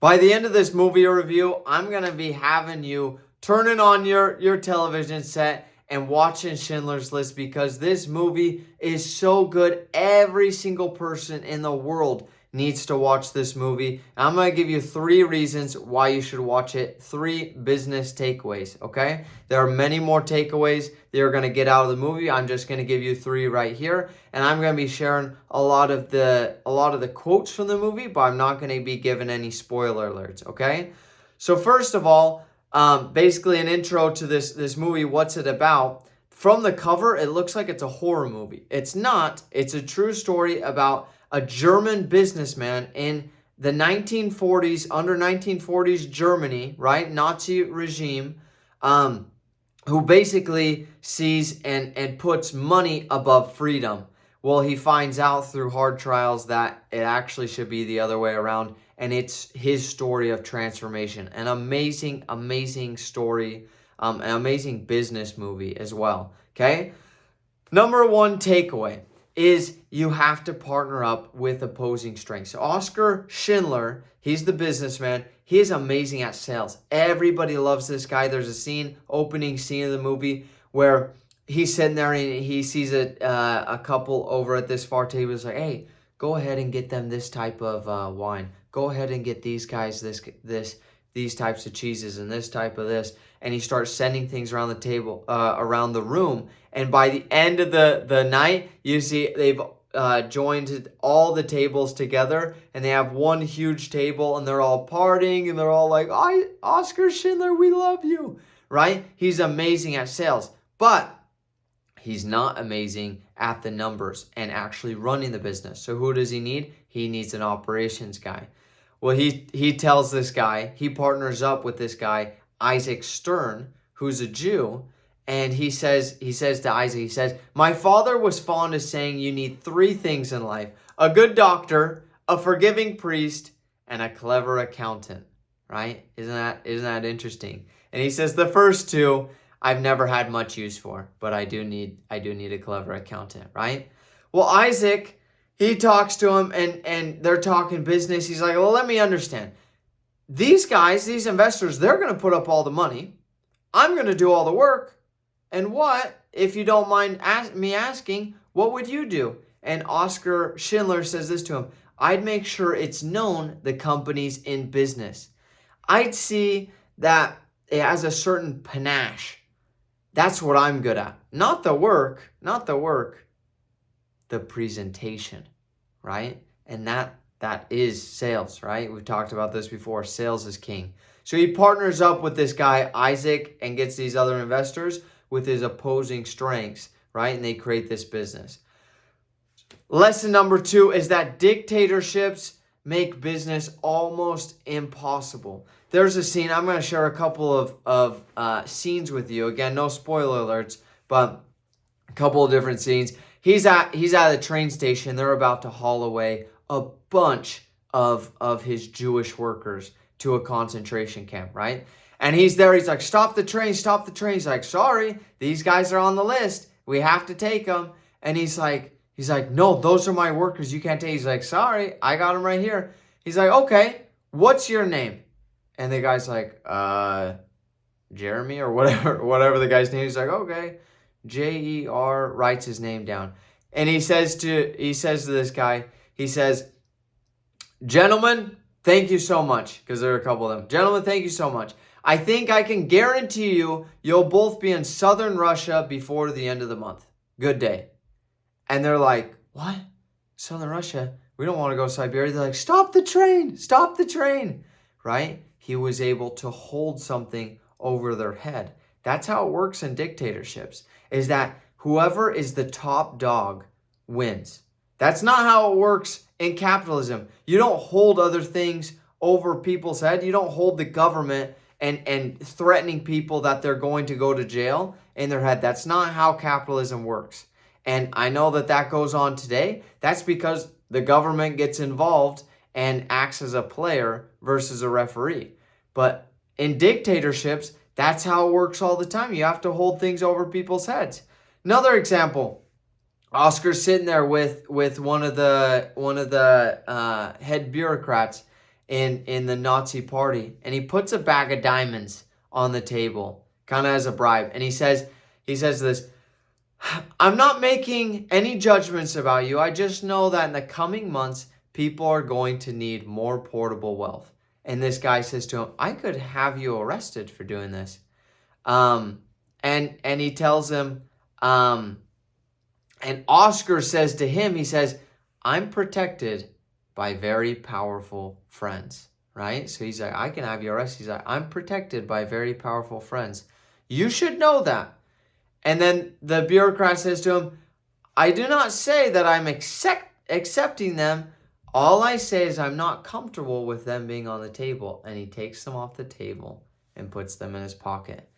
By the end of this movie review, I'm going to be having you turning on your television set and watching Schindler's List because this movie is so good. Every single person in the world needs to watch this movie. I'm going to give you 3 reasons why you should watch it. 3 business takeaways, okay? There are many more takeaways that you're going to get out of the movie. I'm just going to give you 3 right here, and I'm going to be sharing a lot of the quotes from the movie, but I'm not going to be giving any spoiler alerts, okay? So first of all, basically an intro to this movie. What's it about? From the cover, it looks like it's a horror movie. It's not. It's a true story about a German businessman in the 1940s, under 1940s Germany, right? Nazi regime, who basically sees and puts money above freedom. Well, he finds out through hard trials that it actually should be the other way around, and it's his story of transformation. An amazing, amazing story, an amazing business movie as well, okay? Number 1 takeaway is you have to partner up with opposing strengths. So Oskar Schindler, he's the businessman. He is amazing at sales. Everybody loves this guy. There's a opening scene of the movie where he's sitting there and he sees a couple over at this far table. He's like, hey, go ahead and get them this type of wine. Go ahead and get these guys these types of cheeses and this type of this. And he starts sending things around the table, around the room. And by the end of the night, you see they've joined all the tables together, and they have one huge table, and they're all partying, and they're all like, Oskar Schindler, we love you, right? He's amazing at sales, but he's not amazing at the numbers and actually running the business. So who does he need? He needs an operations guy. Well, he tells this guy, he partners up with this guy, Itzhak Stern, who's a Jew, and he says to Itzhak, my father was fond of saying you need 3 things in life: a good doctor, a forgiving priest, and a clever accountant, right? Isn't that interesting? And he says the first 2 I've never had much use for, but I do need a clever accountant, right? Well, Itzhak, he talks to him and they're talking business. He's like, well, let me understand. These guys, these investors, they're going to put up all the money. I'm going to do all the work. And what, if you don't mind me asking, what would you do? And Oskar Schindler says this to him: I'd make sure it's known the company's in business. I'd see that it has a certain panache. That's what I'm good at. Not the work, the presentation, right? And that is sales, right? We've talked about this before. Sales is king. So he partners up with this guy, Itzhak, and gets these other investors with his opposing strengths, right? And they create this business. Lesson number 2 is that dictatorships make business almost impossible. There's a scene. I'm going to share a couple of scenes with you. Again, no spoiler alerts, but a couple of different scenes. He's at the train station. They're about to haul away a bunch of his Jewish workers to a concentration camp, right? And he's there. He's like, stop the train. He's like, sorry, these guys are on the list. We have to take them. And he's like, no, those are my workers. You can't take. He's like, sorry, I got them right here. He's like, okay, what's your name? And the guy's like, Jeremy or whatever the guy's name is. He's like, okay, J-E-R, writes his name down. And he says to this guy, he says, gentlemen, thank you so much. Because there are a couple of them. Gentlemen, thank you so much. I think I can guarantee you'll both be in southern Russia before the end of the month. Good day. And they're like, what? Southern Russia? We don't want to go to Siberia. They're like, stop the train, right? He was able to hold something over their head. That's how it works in dictatorships, is that whoever is the top dog wins. That's not how it works in capitalism. You don't hold other things over people's head. You don't hold the government and threatening people that they're going to go to jail in their head. That's not how capitalism works. And I know that goes on today. That's because the government gets involved and acts as a player versus a referee. But in dictatorships, that's how it works all the time. You have to hold things over people's heads. Another example, Oscar's sitting there with one of the head bureaucrats, in the Nazi party, and he puts a bag of diamonds on the table, kind of as a bribe. And he says this, I'm not making any judgments about you. I just know that in the coming months, people are going to need more portable wealth. And this guy says to him, I could have you arrested for doing this. And he tells him, and Oskar says to him, he says, I'm protected by very powerful friends, right? So he's like, I can have you arrested. He's like, I'm protected by very powerful friends. You should know that. And then the bureaucrat says to him, I do not say that I'm accepting them. All I say is I'm not comfortable with them being on the table. And he takes them off the table and puts them in his pocket.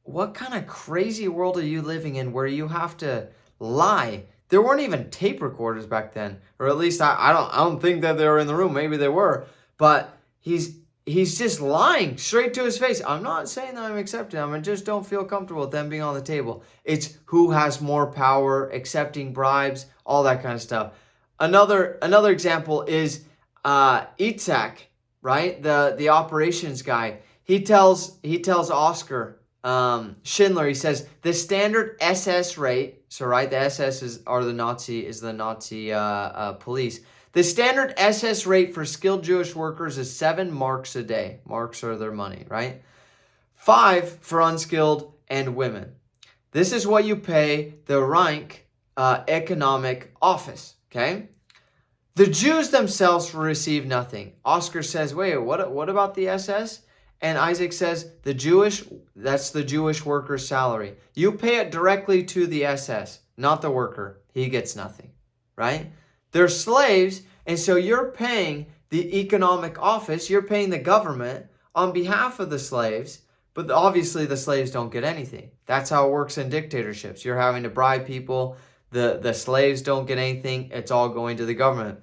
What kind of crazy world are you living in where you have to lie? There weren't even tape recorders back then, or at least I don't think that they were in the room. Maybe they were, but he's just lying straight to his face. I'm not saying that I'm accepting them. I just don't feel comfortable with them being on the table. It's who has more power, accepting bribes, all that kind of stuff. Another example is Itzhak, right? The operations guy. He tells Oskar Schindler, he says the standard SS rate. So right, the SS is the Nazi police. The standard SS rate for skilled Jewish workers is 7 marks a day. Marks are their money, right? 5 for unskilled and women. This is what you pay the rank economic office. Okay. The Jews themselves receive nothing. Oskar says, wait, what about the SS? And Isaac says, that's the Jewish worker's salary. You pay it directly to the SS, not the worker. He gets nothing, right? They're slaves, and so you're paying the economic office, you're paying the government on behalf of the slaves, but obviously the slaves don't get anything. That's how it works in dictatorships. You're having to bribe people. The slaves don't get anything. It's all going to the government.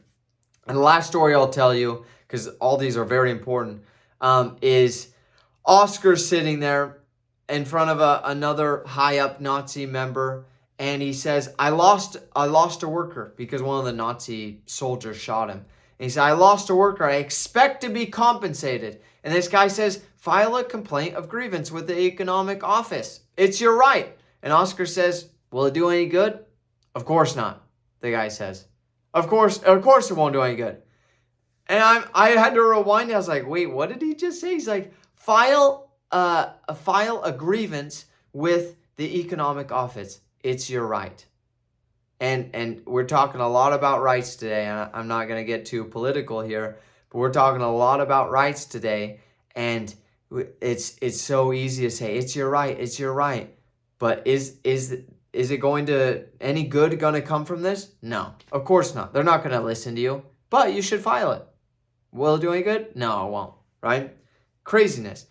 And the last story I'll tell you, because all these are very important, is Oskar sitting there in front of another high-up Nazi member, and he says, I lost a worker because one of the Nazi soldiers shot him. And he said, I lost a worker. I expect to be compensated. And this guy says, file a complaint of grievance with the economic office. It's your right. And Oskar says, will it do any good? Of course not, the guy says. Of course it won't do any good. And I had to rewind. I was like, wait, what did he just say? He's like, file a grievance with the economic office. It's your right. And we're talking a lot about rights today. And I'm not going to get too political here, but we're talking a lot about rights today. And it's so easy to say, it's your right, it's your right. But is it going to, any good going to come from this? No, of course not. They're not going to listen to you, but you should file it. Will it do any good? No, it won't, right? Craziness.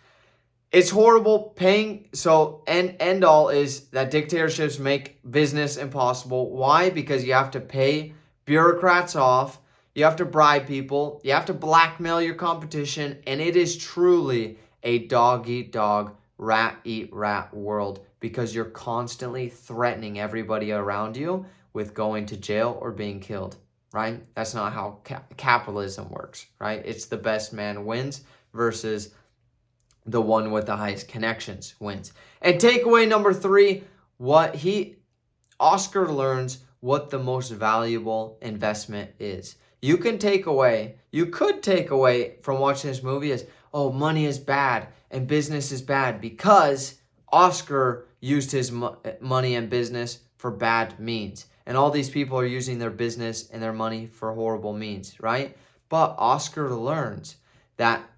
It's horrible paying. So, end all is that dictatorships make business impossible. Why? Because you have to pay bureaucrats off. You have to bribe people. You have to blackmail your competition. And it is truly a dog-eat-dog, rat-eat-rat world because you're constantly threatening everybody around you with going to jail or being killed, right? That's not how capitalism works, right? It's the best man wins versus the one with the highest connections wins. And takeaway number 3, Oskar learns what the most valuable investment is. You could take away from watching this movie is, oh, money is bad and business is bad because Oskar used his money and business for bad means. And all these people are using their business and their money for horrible means, right? But Oskar learns that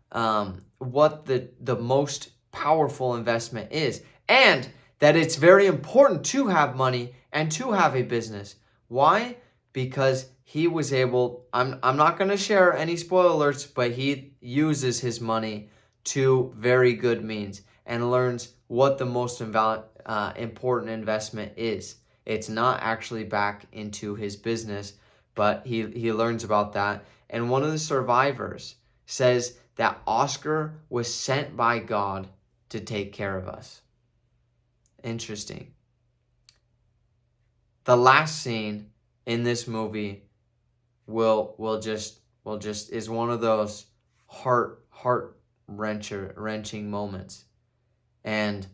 what the most powerful investment is, and that it's very important to have money and to have a business. Why? Because he was able, I'm not going to share any spoiler alerts, but he uses his money to very good means and learns what the most important investment is. It's not actually back into his business, but he learns about that. And one of the survivors says that Oskar was sent by God to take care of us. Interesting. The last scene in this movie will just is one of those, wrenching moments. And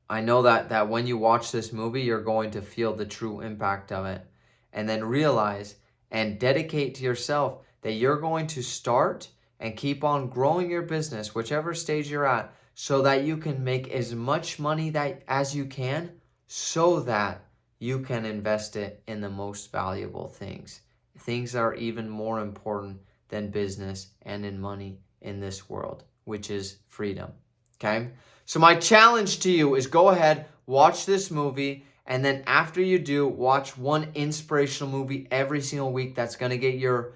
I know that when you watch this movie, you're going to feel the true impact of it. And then realize and dedicate to yourself that you're going to start and keep on growing your business, whichever stage you're at, so that you can make as much money as you can, so that you can invest it in the most valuable things. Things that are even more important than business and in money in this world, which is freedom. Okay? So my challenge to you is go ahead, watch this movie, and then after you do, watch one inspirational movie every single week that's going to get your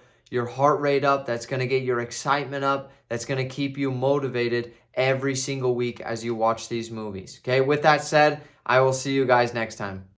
heart rate up, that's going to get your excitement up, that's going to keep you motivated every single week as you watch these movies. Okay? With that said, I will see you guys next time.